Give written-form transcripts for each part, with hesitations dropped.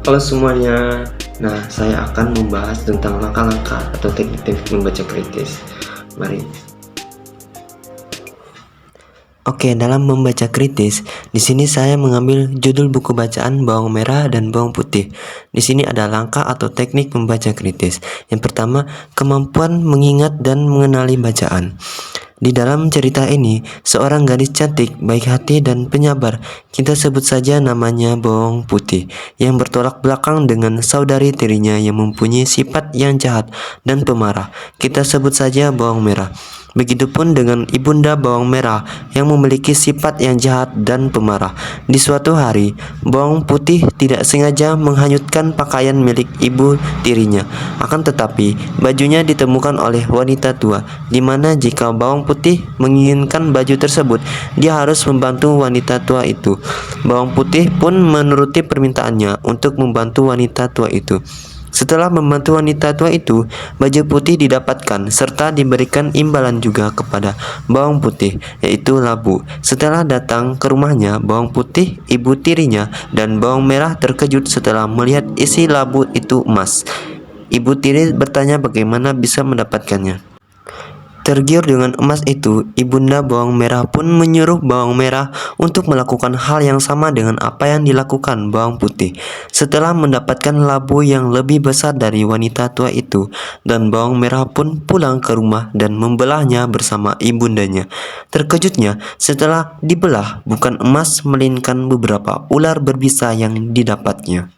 Halo semuanya, nah saya akan membahas tentang langkah-langkah atau teknik-teknik membaca kritis. Mari. Oke, dalam membaca kritis, di sini saya mengambil judul buku bacaan Bawang Merah dan Bawang Putih. Di sini ada langkah atau teknik membaca kritis. Yang pertama, kemampuan mengingat dan mengenali bacaan. Di dalam cerita ini, seorang gadis cantik, baik hati dan penyabar, kita sebut saja namanya Bawang Putih, yang bertolak belakang dengan saudari tirinya yang mempunyai sifat yang jahat dan pemarah. Kita sebut saja Bawang Merah. Begitupun dengan ibunda Bawang Merah yang memiliki sifat yang jahat dan pemarah. Di suatu hari, Bawang Putih tidak sengaja menghanyutkan pakaian milik ibu tirinya. Akan tetapi, bajunya ditemukan oleh wanita tua, di mana jika Bawang Putih menginginkan baju tersebut, dia harus membantu wanita tua itu. Bawang Putih pun menuruti permintaannya untuk membantu wanita tua itu. Setelah membantu wanita tua itu, baju putih didapatkan serta diberikan imbalan juga kepada Bawang Putih, yaitu labu. Setelah datang ke rumahnya, Bawang Putih, ibu tirinya, dan Bawang Merah terkejut setelah melihat isi labu itu emas. Ibu tiri bertanya bagaimana bisa mendapatkannya. Tergiur dengan emas itu, ibunda Bawang Merah pun menyuruh Bawang Merah untuk melakukan hal yang sama dengan apa yang dilakukan Bawang Putih. Setelah mendapatkan labu yang lebih besar dari wanita tua itu, dan Bawang Merah pun pulang ke rumah dan membelahnya bersama ibundanya. Terkejutnya, setelah dibelah bukan emas melainkan beberapa ular berbisa yang didapatnya.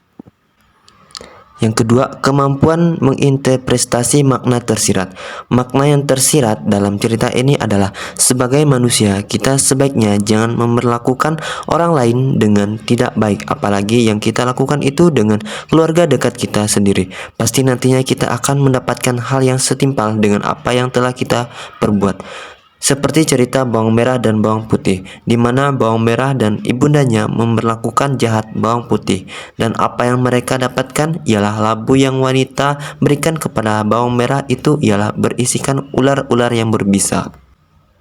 Yang kedua, kemampuan menginterpretasi makna tersirat. Makna yang tersirat dalam cerita ini adalah sebagai manusia, kita sebaiknya jangan memperlakukan orang lain dengan tidak baik, apalagi yang kita lakukan itu dengan keluarga dekat kita sendiri. Pasti nantinya kita akan mendapatkan hal yang setimpal dengan apa yang telah kita perbuat. Seperti cerita Bawang Merah dan Bawang Putih, di mana Bawang Merah dan ibundanya memperlakukan jahat Bawang Putih, dan apa yang mereka dapatkan ialah labu yang wanita berikan kepada Bawang Merah itu ialah berisikan ular-ular yang berbisa.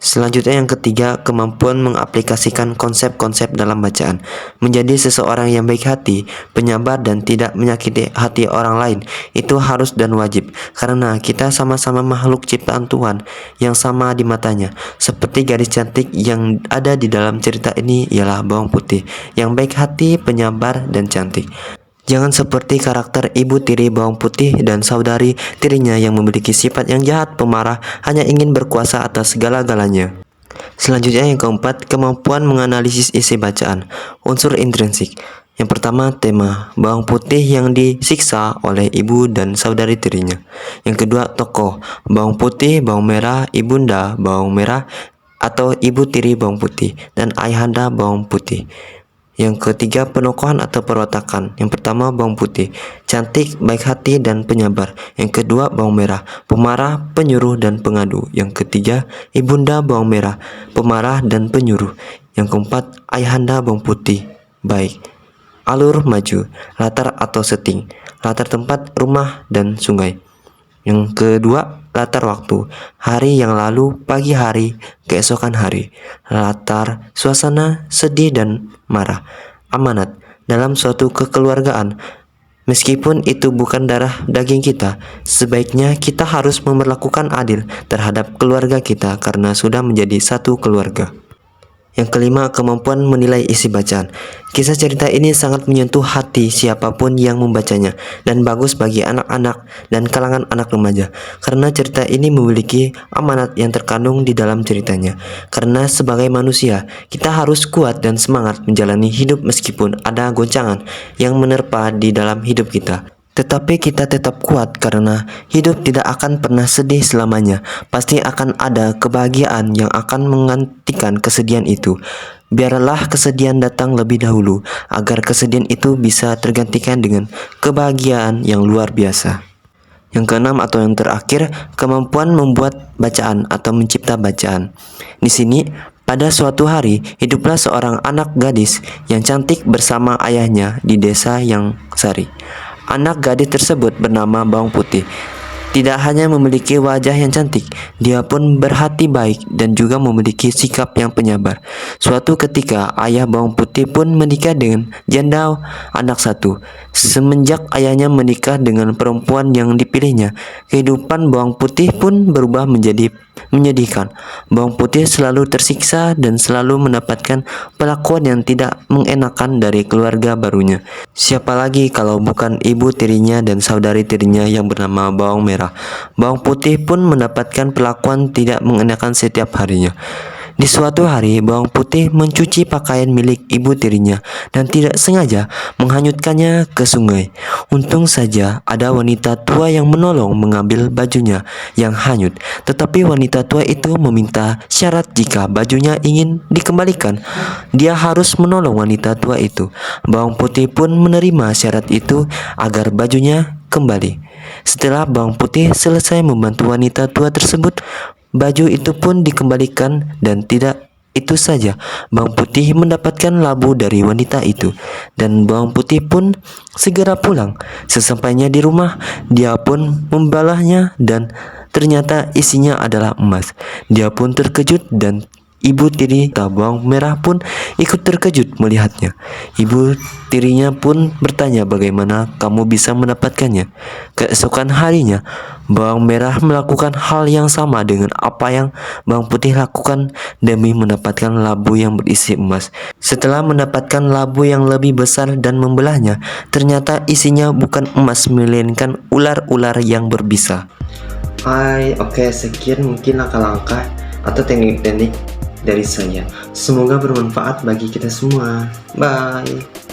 Selanjutnya yang ketiga, kemampuan mengaplikasikan konsep-konsep dalam bacaan. Menjadi seseorang yang baik hati, penyabar dan tidak menyakiti hati orang lain, itu harus dan wajib. Karena kita sama-sama makhluk ciptaan Tuhan yang sama di matanya. Seperti gadis cantik yang ada di dalam cerita ini ialah Bawang Putih, yang baik hati, penyabar dan cantik. Jangan seperti karakter ibu tiri Bawang Putih dan saudari tirinya yang memiliki sifat yang jahat, pemarah, hanya ingin berkuasa atas segala-galanya. Selanjutnya yang keempat, kemampuan menganalisis isi bacaan. Unsur intrinsik. Yang pertama, tema Bawang Putih yang disiksa oleh ibu dan saudari tirinya. Yang kedua, tokoh Bawang Putih, Bawang Merah, ibunda Bawang Merah atau ibu tiri Bawang Putih, dan ayahanda Bawang Putih. Yang ketiga, penokohan atau perwatakan. Yang pertama, Bawang Putih, cantik, baik hati, dan penyabar. Yang kedua, Bawang Merah, pemarah, penyuruh, dan pengadu. Yang ketiga, ibunda Bawang Merah, pemarah dan penyuruh. Yang keempat, ayahanda Bawang Putih, baik. Alur maju, latar atau setting, latar tempat, rumah, dan sungai. Yang kedua, latar waktu, hari yang lalu, pagi hari, keesokan hari. Latar suasana, sedih dan marah. Amanat, dalam suatu kekeluargaan, meskipun itu bukan darah daging kita, sebaiknya kita harus memperlakukan adil terhadap keluarga kita karena sudah menjadi satu keluarga. Yang kelima, kemampuan menilai isi bacaan. Kisah cerita ini sangat menyentuh hati siapapun yang membacanya dan bagus bagi anak-anak dan kalangan anak remaja karena cerita ini memiliki amanat yang terkandung di dalam ceritanya. Karena sebagai manusia, kita harus kuat dan semangat menjalani hidup meskipun ada goncangan yang menerpa di dalam hidup kita. Tetapi kita tetap kuat karena hidup tidak akan pernah sedih selamanya. Pasti akan ada kebahagiaan yang akan menggantikan kesedihan itu. Biarlah kesedihan datang lebih dahulu agar kesedihan itu bisa tergantikan dengan kebahagiaan yang luar biasa. Yang keenam atau yang terakhir, kemampuan membuat bacaan atau mencipta bacaan. Di sini, pada suatu hari, hiduplah seorang anak gadis yang cantik bersama ayahnya di desa yang sari. Anak gadis tersebut bernama Bawang Putih. tidak hanya memiliki wajah yang cantik, dia pun berhati baik dan juga memiliki sikap yang penyabar. Suatu ketika, ayah bawang putih pun menikah dengan janda anak satu. Semenjak ayahnya menikah dengan perempuan yang dipilihnya, kehidupan bawang putih pun berubah menjadi menyedihkan. Bawang putih selalu tersiksa dan selalu mendapatkan perlakuan yang tidak mengenakan dari keluarga barunya. Siapa lagi kalau bukan ibu tirinya dan saudari tirinya yang bernama bawang merah. Bawang putih pun mendapatkan perlakuan tidak mengenakan setiap harinya. Di suatu hari, bawang putih mencuci pakaian milik ibu tirinya dan tidak sengaja menghanyutkannya ke sungai. Untung saja ada wanita tua yang menolong mengambil bajunya yang hanyut. Tetapi wanita tua itu meminta syarat jika bajunya ingin dikembalikan. Dia harus menolong wanita tua itu. Bawang putih pun menerima syarat itu agar bajunya kembali. Setelah bawang putih selesai membantu wanita tua tersebut, baju itu pun dikembalikan dan tidak itu saja, bawang putih mendapatkan labu dari wanita itu dan bawang putih pun segera pulang. Sesampainya di rumah, dia pun membalahnya dan ternyata isinya adalah emas. Dia pun terkejut dan ibu tiri bawang merah pun ikut terkejut melihatnya. Ibu tirinya pun bertanya bagaimana kamu bisa mendapatkannya. Keesokan harinya, bawang merah melakukan hal yang sama dengan apa yang bawang putih lakukan demi mendapatkan labu yang berisi emas. Setelah mendapatkan labu yang lebih besar dan membelahnya, ternyata isinya bukan emas melainkan ular-ular yang berbisa. Oke, sekian mungkin langkah-langkah atau teknik-teknik dari saya. Semoga bermanfaat bagi kita semua. Bye.